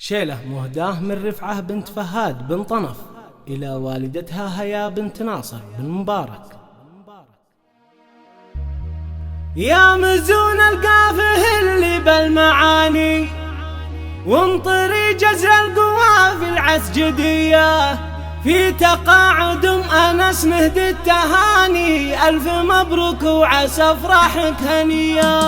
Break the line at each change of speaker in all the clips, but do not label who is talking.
شيلة مهداه من رفعة بنت فهاد بن طنف إلى والدتها هيا بنت ناصر بن مبارك. يا مزون القافه اللي بالمعاني وانطري جزر القوافي العسجدية، في تقاعد أنس نهدي التهاني، ألف مبروك وعسى أفراحك هنية.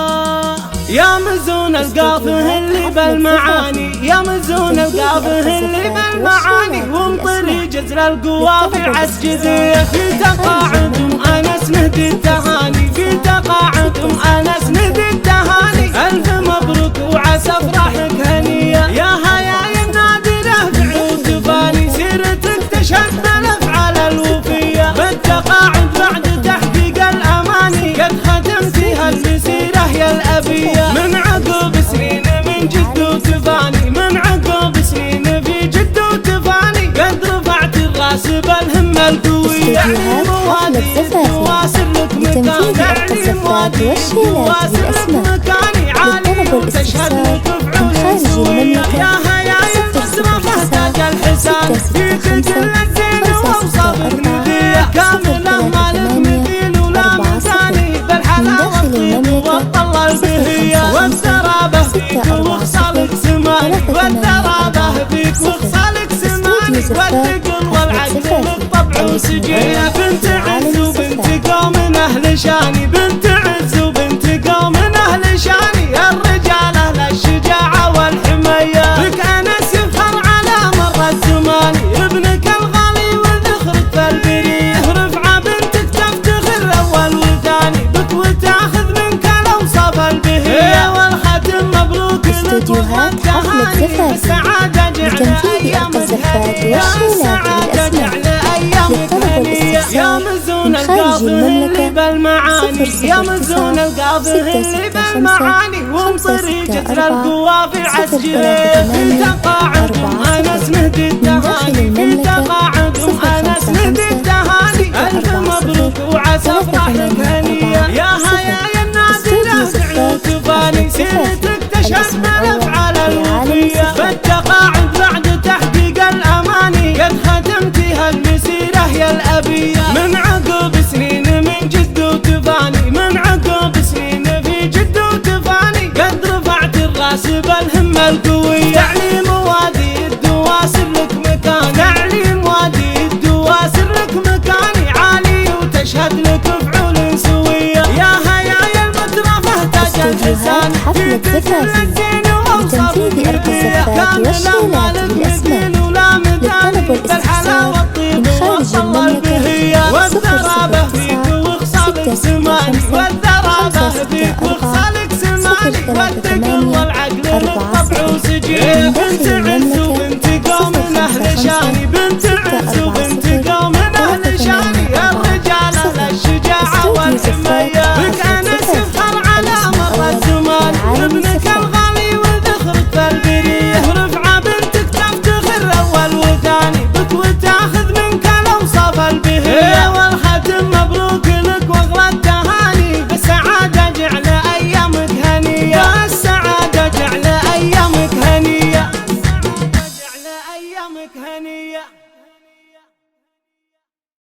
يا مزون القافه اللي بالمعاني، يا مزون القافه اللي بالمعاني وانطري جزر القوافي العسجدية، في تقاعد أنس نهدي التهاني، في تقاعد أنس نهدي التهاني، ألف مبروك وعسى أفراحك هنية. يا هيا النادرة بعود تفاني، سيرتك تشهد الأفعال الوفية، بالتقاعد بعد تحقيق الأماني، قد ختمتها المسيرة يا الأبية. من عقب سنين من جد وتفاني، من عقب سنين في جد وتفاني، قد رفعت الراس بالهمة القوية. تواصل لك مكان، تعليم وادي تواصل لك مكاني عالي وتشهد لك بفعول سوية. يا هيا المصرفة تاج الحسان، فيك كل الزين وأوصافك ندية، كاملة مالك مثيل ولا مثاني، بالحلاوة الطيب والطلة البهية، والترابة فيك وخصالك سماني، والترابة فيك وخصالك سماني، والثقل والعقل بالطبع وسجية. بنت عز وبنت قوم من أهل شاني، بنت عز وبنت قوم من أهل شاني، الرجال أهل الشجاعة والحمية، لك أنس يفخر على مر الزمان، ابنك الغالي وذخرك في البرية، رفعة بنتك تفتخر أول وثاني، بك وتاخذ منك الأوصاف البهية، والختم مبروك لك والتهاني، السعادة جعل أيامك هنية، السعادة جعل أيامك هنية. يا مزون القافه اللي بالمعاني، يا مزون القافه اللي بالمعاني وانطري جزر القوافي العسجدية، في تقاعد أنس نهدي التهاني، في تقاعد أنس نهدي التهاني، ألف مبروك وعسى أفراحك هنية. يا هيا النادرة بعود تفاني، سيرتك تشهد الأفعال الوفية، بالتقاعد بعد تحقيق الأماني، قد ختمتها المسيرة يا الأبية. من عقب سنين من جد وتفاني، من عقب سنين في جد وتفاني، قد رفعت الراس بالهمة القوية، تعليم وادي الدواصل لك مكان، تعليم وادي الدواصل لك مكاني عالي وتشهد لك بفعول سوية. يا هيا المترفة تاج الحسان، فيك كل الزين وأوصافك ندية، كاملة مالك مثيل ولا مثاني، بالحلاوة الطيب والطلة البهية، والترابة فيك وخصالك سماني، والترابة فيك وخصالك سماني، والثقل والعقل بالطبع وسجية. بنت عز